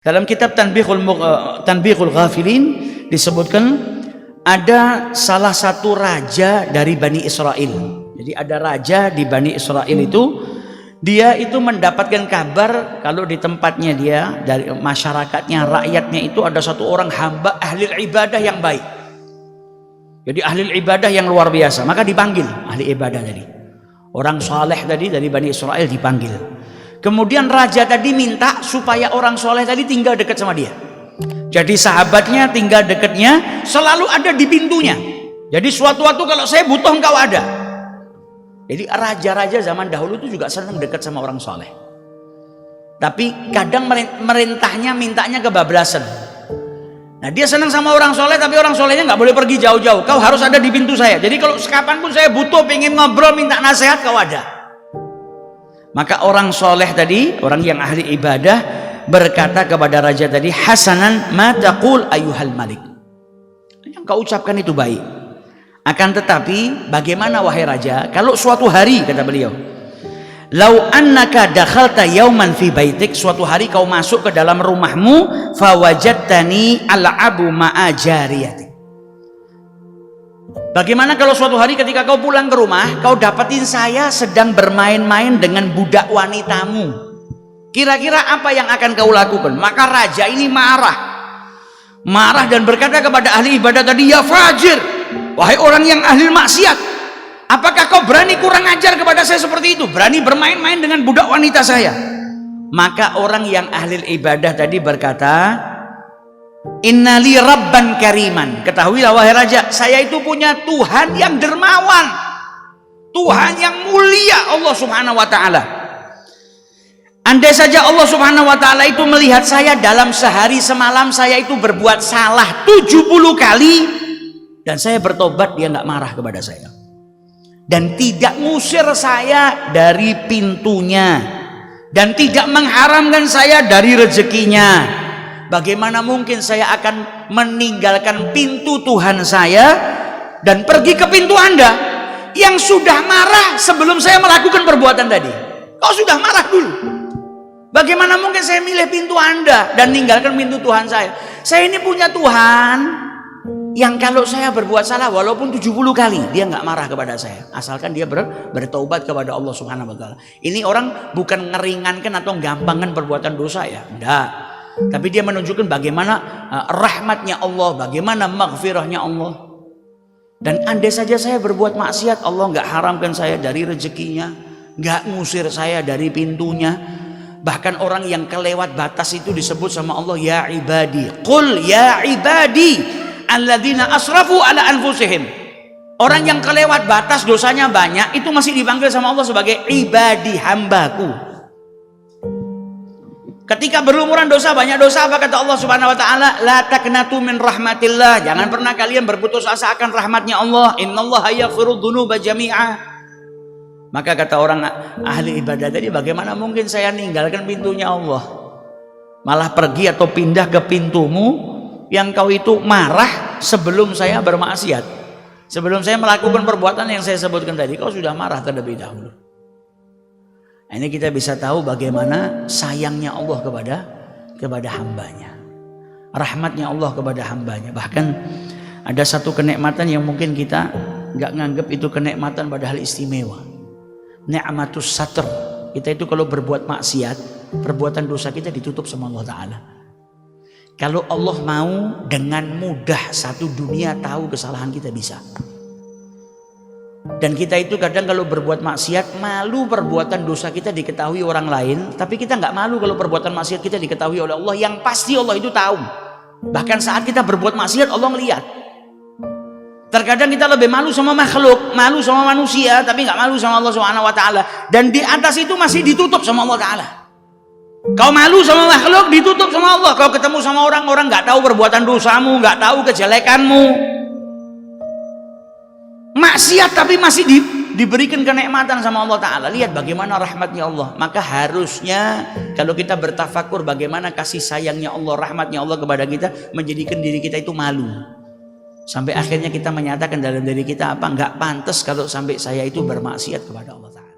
Dalam kitab Tanbihul Ghafilin disebutkan ada salah satu raja dari Bani Israel. Jadi ada raja di Bani Israel itu, dia itu mendapatkan kabar kalau di tempatnya dia, dari masyarakatnya, rakyatnya itu ada satu orang hamba ahli ibadah yang baik. Jadi ahli ibadah yang luar biasa, maka dipanggil ahli ibadah tadi. Orang saleh tadi dari Bani Israel dipanggil. Kemudian raja tadi minta supaya orang soleh tadi tinggal dekat sama dia. Jadi sahabatnya tinggal dekatnya, selalu ada di pintunya. Jadi suatu waktu kalau saya butuh engkau ada. Jadi raja-raja zaman dahulu itu juga senang dekat sama orang soleh. Tapi kadang merintahnya mintanya kebablasan. Nah dia senang sama orang soleh, tapi orang solehnya nggak boleh pergi jauh-jauh. Kau harus ada di pintu saya. Jadi kalau kapanpun saya butuh, pengen ngobrol, minta nasihat, kau ada. Maka orang soleh tadi, orang yang ahli ibadah, berkata kepada raja tadi, hasanan ma taqul ayyuhal malik. Yang kau ucapkan itu baik. Akan tetapi bagaimana wahai raja, kalau suatu hari, kata beliau, lau annaka dakhalta yauman fi baitik, suatu hari kau masuk ke dalam rumahmu, fawajadtani al'abu ma'a jariyati. Bagaimana kalau suatu hari ketika kau pulang ke rumah, kau dapatin saya sedang bermain-main dengan budak wanitamu. Kira-kira apa yang akan kau lakukan? Maka raja ini marah dan berkata kepada ahli ibadah tadi, ya fajir, wahai orang yang ahli maksiat, apakah kau berani kurang ajar kepada saya seperti itu? Berani bermain-main dengan budak wanita saya? Maka orang yang ahli ibadah tadi berkata, innali rabban kariman, ketahuilah wahai raja, saya itu punya Tuhan yang dermawan, Tuhan yang mulia, Allah subhanahu wa ta'ala. Andai saja Allah subhanahu wa ta'ala itu melihat saya dalam sehari semalam saya itu berbuat salah 70 kali dan saya bertobat, dia nggak marah kepada saya dan tidak ngusir saya dari pintunya dan tidak mengharamkan saya dari rezekinya. Bagaimana mungkin saya akan meninggalkan pintu Tuhan saya dan pergi ke pintu Anda yang sudah marah sebelum saya melakukan perbuatan tadi? Kau sudah marah dulu. Bagaimana mungkin saya milih pintu Anda dan meninggalkan pintu Tuhan saya? Saya ini punya Tuhan yang kalau saya berbuat salah walaupun 70 kali dia nggak marah kepada saya, asalkan dia bertaubat kepada Allah subhanahu wa ta'ala. Ini orang bukan ngeringankan atau gampangkan perbuatan dosa ya, enggak. Tapi dia menunjukkan bagaimana rahmatnya Allah, bagaimana maghfirahnya Allah. Dan andai saja saya berbuat maksiat, Allah nggak haramkan saya dari rezekinya, nggak ngusir saya dari pintunya. Bahkan orang yang kelewat batas itu disebut sama Allah, ya ibadi, qul ya ibadi alladzina asrafu ala anfusihim. Orang yang kelewat batas dosanya banyak itu masih dipanggil sama Allah sebagai ibadi, hambaku. Ketika berlumuran dosa, banyak dosa, apa kata Allah subhanahu wa ta'ala? La taqnatu min rahmatillah, jangan pernah kalian berputus asa akan rahmatnya Allah. Innallaha yaghfiru dzunuba jami'a. Maka kata orang ahli ibadah tadi, bagaimana mungkin saya ninggalkan pintunya Allah, malah pergi atau pindah ke pintumu yang kau itu marah sebelum saya bermaksiat, sebelum saya melakukan perbuatan yang saya sebutkan tadi, kau sudah marah terlebih dahulu. Ini kita bisa tahu bagaimana sayangnya Allah kepada hambanya, rahmatnya Allah kepada hambanya. Bahkan ada satu kenikmatan yang mungkin kita nggak nganggap itu kenikmatan, padahal istimewa. Ni'matus satr. Kita itu kalau berbuat maksiat, perbuatan dosa kita ditutup sama Allah Ta'ala. Kalau Allah mau, dengan mudah satu dunia tahu kesalahan kita bisa. Dan kita itu kadang kalau berbuat maksiat malu perbuatan dosa kita diketahui orang lain, tapi kita nggak malu kalau perbuatan maksiat kita diketahui oleh Allah, yang pasti Allah itu tahu. Bahkan saat kita berbuat maksiat Allah melihat. Terkadang kita lebih malu sama makhluk, malu sama manusia, tapi nggak malu sama Allah Subhanahu wa ta'ala. Dan di atas itu masih ditutup sama Allah Ta'ala. Kau malu sama makhluk, ditutup sama Allah. Kau ketemu sama orang-orang nggak tahu perbuatan dosamu, nggak tahu kejelekanmu, maksiat tapi masih diberikan kenikmatan sama Allah Ta'ala. Lihat bagaimana rahmatnya Allah. Maka harusnya kalau kita bertafakur bagaimana kasih sayangnya Allah, rahmatnya Allah kepada kita, menjadikan diri kita itu malu. Sampai akhirnya kita menyatakan dalam diri kita, apa nggak pantas kalau sampai saya itu bermaksiat kepada Allah Ta'ala.